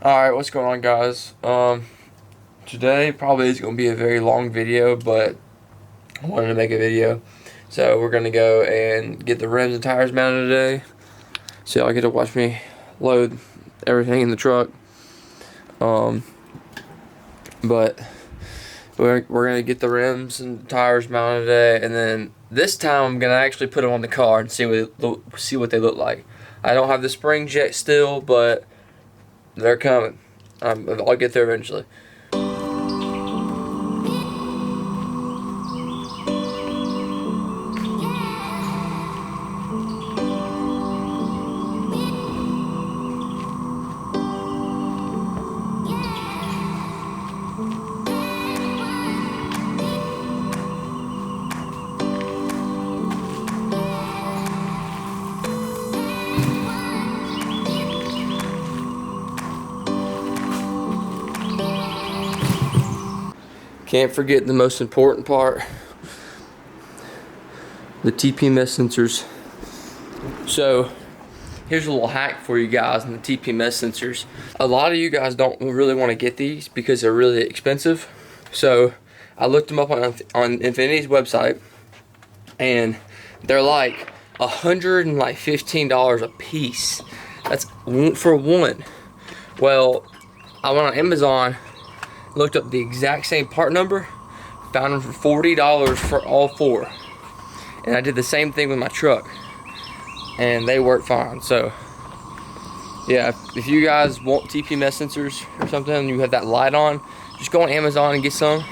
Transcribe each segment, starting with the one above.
Alright, what's going on, guys? Today probably is going to be a very long video, but I wanted to make a video. So we're going to go and get the rims and tires mounted today. So y'all get to watch me load everything in the truck. But we're going to get the rims and tires mounted today, and then this time I'm going to actually put them on the car and see what they look like. I don't have the spring jet still, but they're coming. I'll get there eventually. Can't forget the most important part, the TPMS sensors. So here's a little hack for you guys on the TPMS sensors. A lot of you guys don't really want to get these because they're really expensive. So I looked them up on Infinity's website, and they're like $115 a piece. That's for one. Well, I went on Amazon, looked up the exact same part number, found them for $40 for all four. And I did the same thing with my truck, and they work fine. So yeah, if you guys want TPMS sensors or something and you have that light on, just go on Amazon and get some,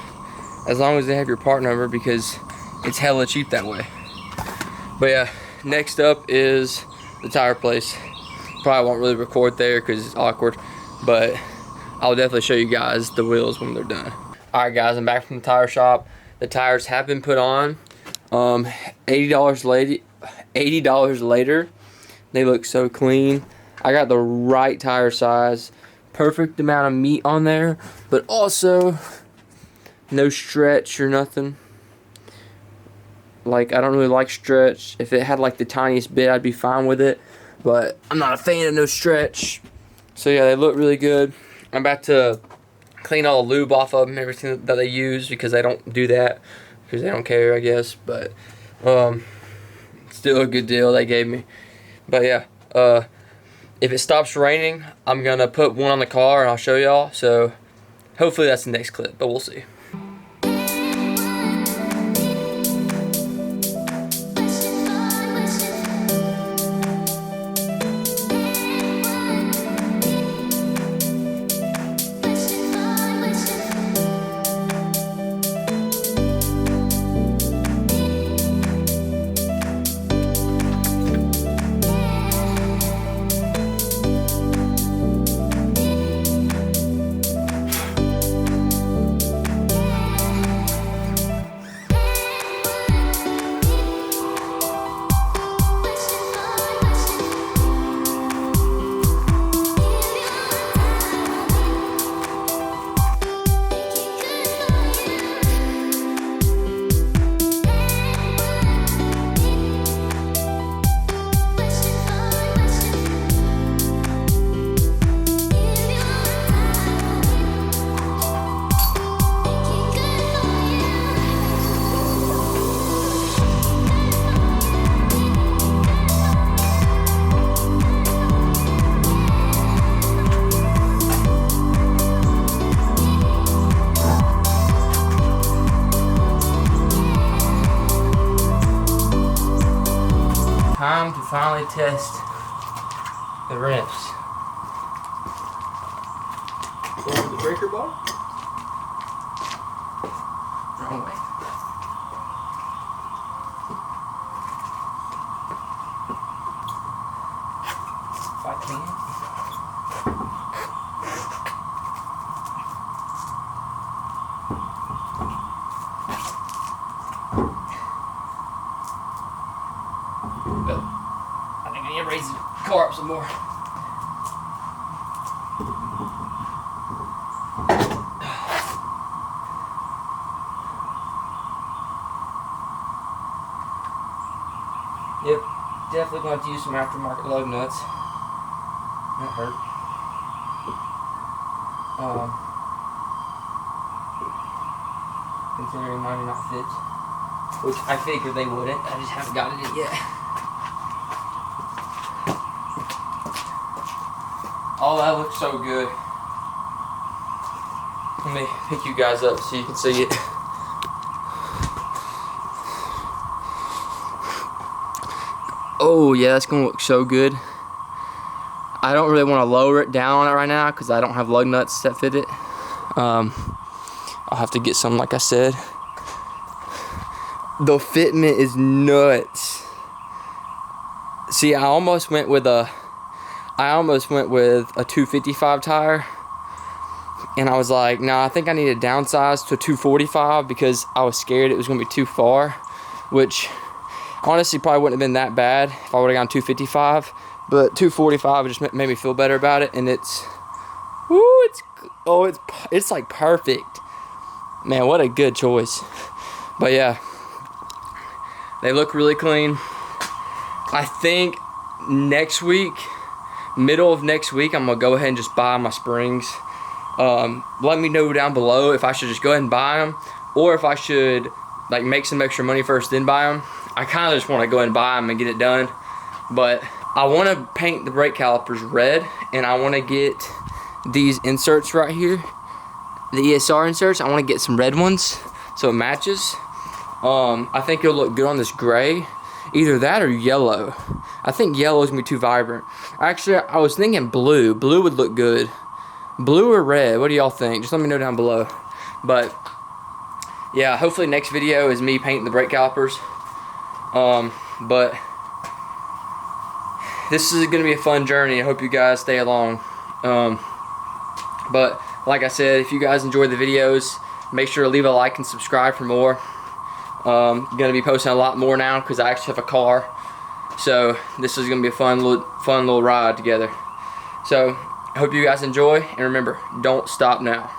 as long as they have your part number, because it's hella cheap that way. But yeah, next up is the tire place. Probably won't really record there because it's awkward, but I'll definitely show you guys the wheels when they're done. Alright guys, I'm back from the tire shop. The tires have been put on. $80 later, they look so clean. I got the right tire size, perfect amount of meat on there, but also no stretch or nothing. Like, I don't really like stretch. If it had like the tiniest bit, I'd be fine with it, but I'm not a fan of no stretch. So yeah, they look really good. I'm about to clean all the lube off of them, everything that they use, because they don't do that because they don't care, I guess. But still a good deal they gave me. But yeah, if it stops raining, I'm gonna put one on the car and I'll show y'all. So hopefully that's the next clip, but we'll see. Time to finally test the rims. Over the breaker bar? Wrong way. If I can. But I think I need to raise the car up some more. Yep, definitely going to use some aftermarket lug nuts. That hurt. Considering mine are not fit, which I figured they wouldn't. I just haven't gotten it yet. Oh, that looks so good. Let me pick you guys up so you can see it. Oh yeah, that's gonna look so good. I don't really want to lower it down on it right now because I don't have lug nuts that fit it. I'll have to get some, like I said. The fitment is nuts. See, I almost went with a 255 tire, and I was like, nah, I think I need to downsize to a 245 because I was scared it was gonna be too far, which honestly probably wouldn't have been that bad if I would have gone 255, but 245 just made me feel better about it, and it's like perfect. Man, what a good choice. But yeah, they look really clean. I think next week, middle of next week, I'm gonna go ahead and just buy my springs. Let me know down below if I should just go ahead and buy them, or if I should like make some extra money first then buy them. I kind of just want to go ahead and buy them and get it done, but I want to paint the brake calipers red, and I want to get these inserts right here, the ESR inserts. I want to get some red ones so it matches. I think it'll look good on this gray, either that or yellow. I think yellow is gonna be too vibrant. Actually, I was thinking blue. Blue would look good. Blue or red? What do y'all think? Just let me know down below. But yeah, hopefully next video is me painting the brake calipers. But this is gonna be a fun journey. I hope you guys stay along. But like I said, if you guys enjoy the videos, make sure to leave a like and subscribe for more. Gonna be posting a lot more now because I actually have a car, so this is gonna be a fun little ride together. So I hope you guys enjoy, and remember, don't stop now.